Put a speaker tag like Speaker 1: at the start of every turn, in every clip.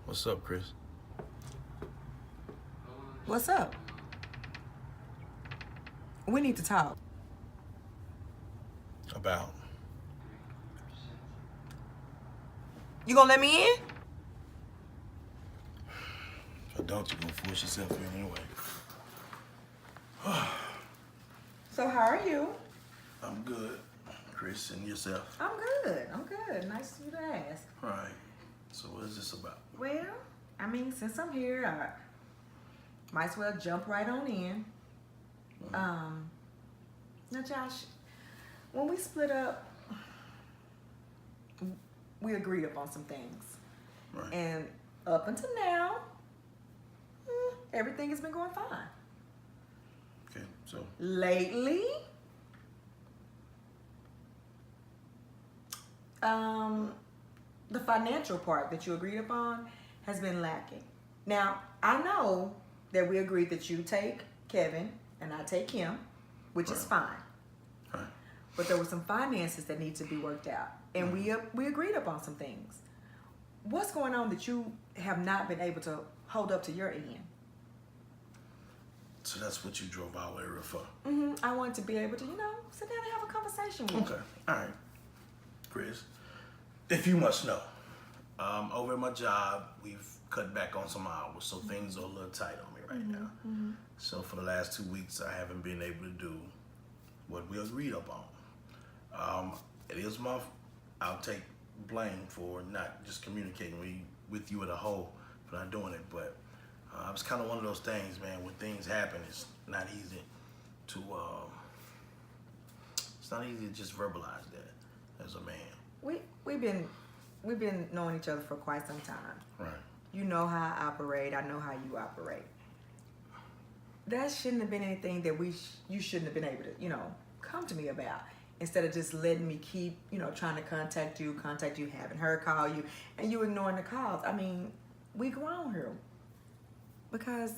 Speaker 1: What's up, Chris?
Speaker 2: What's up? We need to talk.
Speaker 1: About?
Speaker 2: You gonna let me in?
Speaker 1: If I don't, you're gonna force yourself in anyway.
Speaker 2: So how are you?
Speaker 1: I'm good. Chris, and yourself?
Speaker 2: I'm good. Nice of you to ask.
Speaker 1: All right. So what is this about?
Speaker 2: Well, I mean, since I'm here, I might as well jump right on in. Now, Josh, when we split up, we agreed upon some things.
Speaker 1: Right.
Speaker 2: And up until now, everything has been going fine.
Speaker 1: Okay, so?
Speaker 2: Lately, the financial part that you agreed upon has been lacking. Now, I know that we agreed that you take Kevin and I take him, which is fine.
Speaker 1: Right.
Speaker 2: But there were some finances that need to be worked out, and we agreed upon some things. What's going on that you have not been able to hold up to your end?
Speaker 1: So that's what you drove our area for?
Speaker 2: I want to be able to, sit down and have a conversation with you.
Speaker 1: Okay, all right. Chris, if you must know, over at my job, we've cut back on some hours, so things are a little tight on me right now. So for the last 2 weeks, I haven't been able to do what we agreed upon. It is I'll take blame for not just communicating with you as a whole for not doing it, but it's kind of one of those things, man. When things happen, it's not easy to just verbalize that as a man.
Speaker 2: We've been knowing each other for quite some time.
Speaker 1: Right.
Speaker 2: You know how I operate. I know how you operate. That shouldn't have been anything that you shouldn't have been able to, come to me about. Instead of just letting me keep, trying to contact you, having her call you, and you ignoring the calls. I mean, we grown here. Because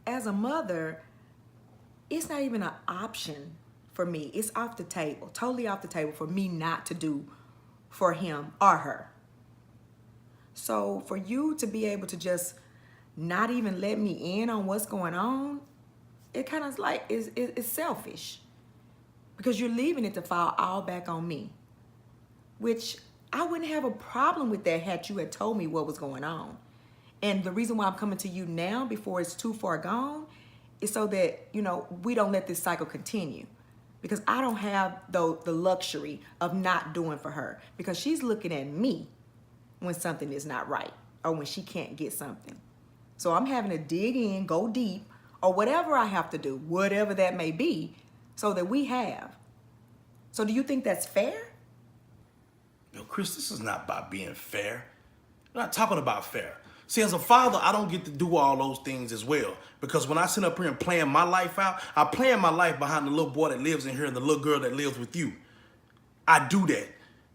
Speaker 2: as a mother, it's not even an option for me. It's off the table, totally off the table for me not to do for him or her. So for you to be able to just not even let me in on what's going on, it kind of like it's selfish. Because you're leaving it to fall all back on me. Which I wouldn't have a problem with that had you had told me what was going on. And the reason why I'm coming to you now before it's too far gone is so that, we don't let this cycle continue. Because I don't have the luxury of not doing for her. Because she's looking at me when something is not right or when she can't get something. So I'm having to dig in, go deep, or whatever I have to do, whatever that may be, so that we have. So do you think that's fair?
Speaker 1: Yo, Chris, this is not about being fair. I'm not talking about fair. See, as a father, I don't get to do all those things as well. Because when I sit up here and plan my life out, I plan my life behind the little boy that lives in here and the little girl that lives with you. I do that.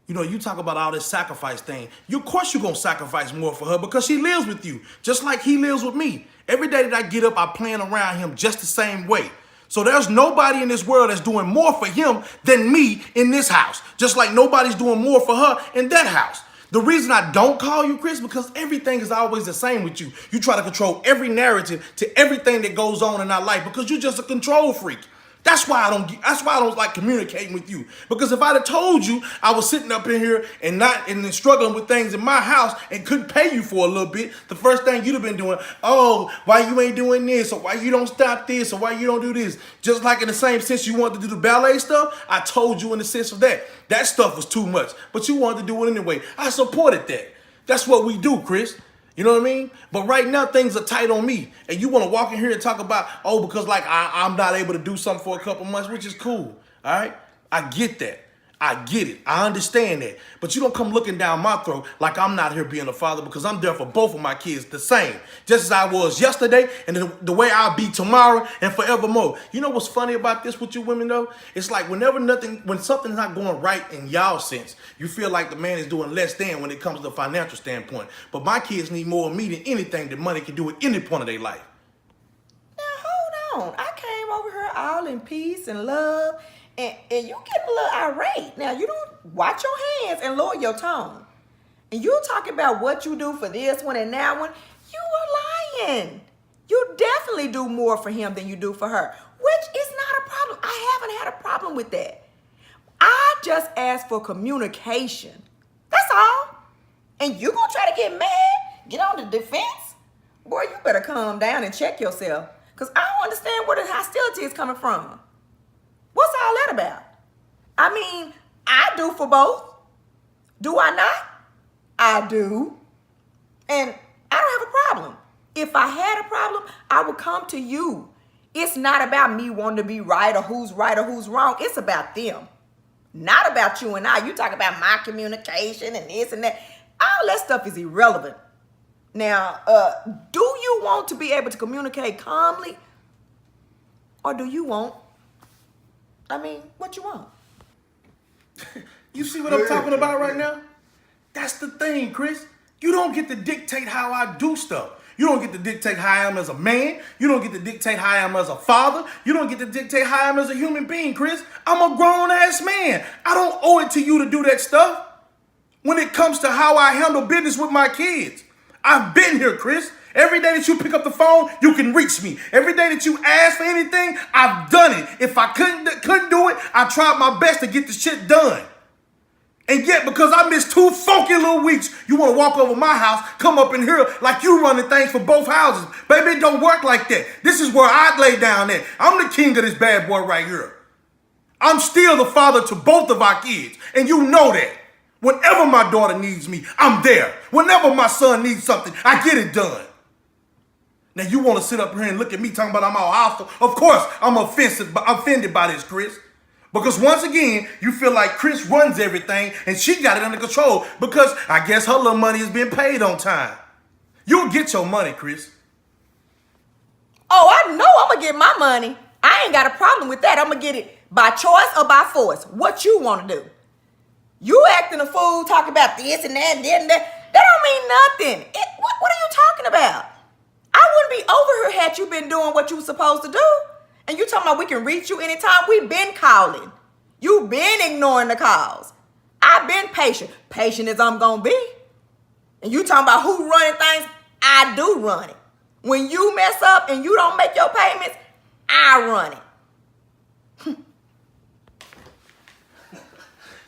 Speaker 1: You talk about all this sacrifice thing. Of course you're going to sacrifice more for her because she lives with you, just like he lives with me. Every day that I get up, I plan around him just the same way. So there's nobody in this world that's doing more for him than me in this house, just like nobody's doing more for her in that house. The reason I don't call you, Chris, because everything is always the same with you. You try to control every narrative to everything that goes on in our life because you're just a control freak. That's why I don't like communicating with you. Because if I'd have told you I was sitting up in here and then struggling with things in my house and couldn't pay you for a little bit, the first thing you'd have been doing, oh, why you ain't doing this, or why you don't stop this, or why you don't do this. Just like in the same sense you wanted to do the ballet stuff, I told you in the sense of that. That stuff was too much, but you wanted to do it anyway. I supported that. That's what we do, Chris. You know what I mean? But right now, things are tight on me. And you want to walk in here and talk about, oh, because like I'm not able to do something for a couple months, which is cool. All right? I get that. I get it. I understand that. But you don't come looking down my throat like I'm not here being a father, because I'm there for both of my kids the same. Just as I was yesterday and the way I'll be tomorrow and forevermore. You know what's funny about this with you women though? It's like when something's not going right in y'all sense, you feel like the man is doing less than when it comes to the financial standpoint. But my kids need more of me than anything that money can do at any point of their life.
Speaker 2: Now hold on. I came over here all in peace and love. And you get a little irate. Now, you don't watch your hands and lower your tone. And you talking about what you do for this one and that one. You are lying. You definitely do more for him than you do for her, which is not a problem. I haven't had a problem with that. I just asked for communication. That's all. And you gonna try to get mad, get on the defense? Boy, you better calm down and check yourself. Because I don't understand where the hostility is coming from. What's all that about? I mean, I do for both. Do I not? I do. And I don't have a problem. If I had a problem, I would come to you. It's not about me wanting to be right or who's wrong. It's about them. Not about you and I. You talk about my communication and this and that. All that stuff is irrelevant. Now, do you want to be able to communicate calmly? Or do you want, what you want?
Speaker 1: You see what I'm talking about right now? That's the thing, Chris. You don't get to dictate how I do stuff. You don't get to dictate how I am as a man. You don't get to dictate how I am as a father. You don't get to dictate how I am as a human being, Chris. I'm a grown-ass man. I don't owe it to you to do that stuff. When it comes to how I handle business with my kids, I've been here, Chris. Every day that you pick up the phone, you can reach me. Every day that you ask for anything, I've done it. If I couldn't do it, I tried my best to get the shit done. And yet, because I missed 2 funky little weeks, you want to walk over my house, come up in here like you running things for both houses. Baby, it don't work like that. This is where I lay down at. I'm the king of this bad boy right here. I'm still the father to both of our kids, and you know that. Whenever my daughter needs me, I'm there. Whenever my son needs something, I get it done. Now, you want to sit up here and look at me talking about I'm all hostile? Of course, I'm offended by this, Chris. Because once again, you feel like Chris runs everything and she got it under control because I guess her little money is being paid on time. You'll get your money, Chris.
Speaker 2: Oh, I know I'm going to get my money. I ain't got a problem with that. I'm going to get it by choice or by force. What you want to do? You acting a fool, talking about this and that and that and that. That don't mean nothing. What are you talking about? I wouldn't be over here had you been doing what you were supposed to do. And you talking about we can reach you anytime. We've been calling. You've been ignoring the calls. I've been patient. Patient as I'm going to be. And you talking about who running things? I do run it. When you mess up and you don't make your payments, I run it.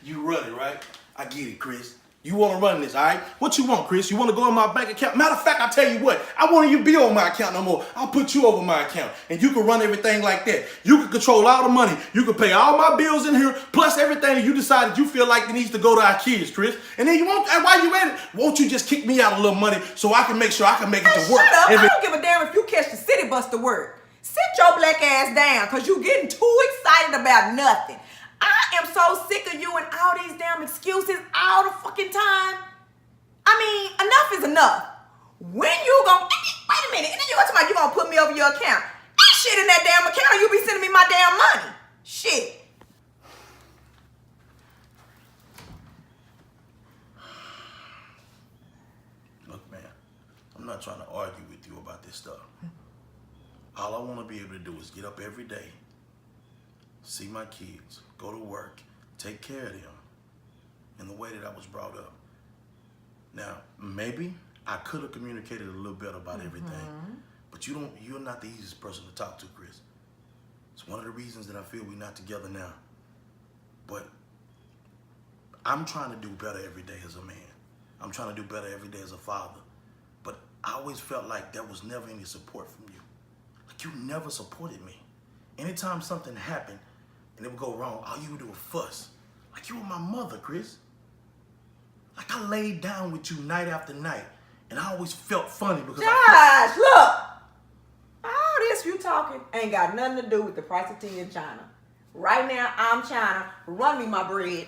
Speaker 1: You run it, right? I get it, Chris. You want to run this, all right? What you want, Chris? You want to go on my bank account? Matter of fact, I'll tell you what. I want you to be on my account no more. I'll put you over my account, and you can run everything like that. You can control all the money. You can pay all my bills in here, plus everything that you decided you feel like it needs to go to our kids, Chris. And then you won't, and while you at it, won't you just kick me out a little money so I can make sure I can make it to work?
Speaker 2: Shut up. I don't give a damn if you catch the city bus to work. Sit your black ass down, because you getting too excited about nothing. I am so sick of you and all these damn excuses all the fucking time. I mean, enough is enough. When you gonna, wait a minute, and then you gonna tell me you gonna put me over your account. Ain't shit in that damn account or you be sending me my damn money. Shit.
Speaker 1: Look, man, I'm not trying to argue with you about this stuff. All I want to be able to do is get up every day, see my kids, go to work, take care of them in the way that I was brought up. Now, maybe I could have communicated a little better about everything, but you're not the easiest person to talk to, Chris. It's one of the reasons that I feel we're not together now. But I'm trying to do better every day as a man. I'm trying to do better every day as a father. But I always felt like there was never any support from you. Like you never supported me. Anytime something happened and it would go wrong, all you would do was fuss. Like you were my mother, Chris. Like I laid down with you night after night, and I always felt funny because
Speaker 2: Josh, look! All this you talking ain't got nothing to do with the price of tea in China. Right now, I'm China. Run me my bread.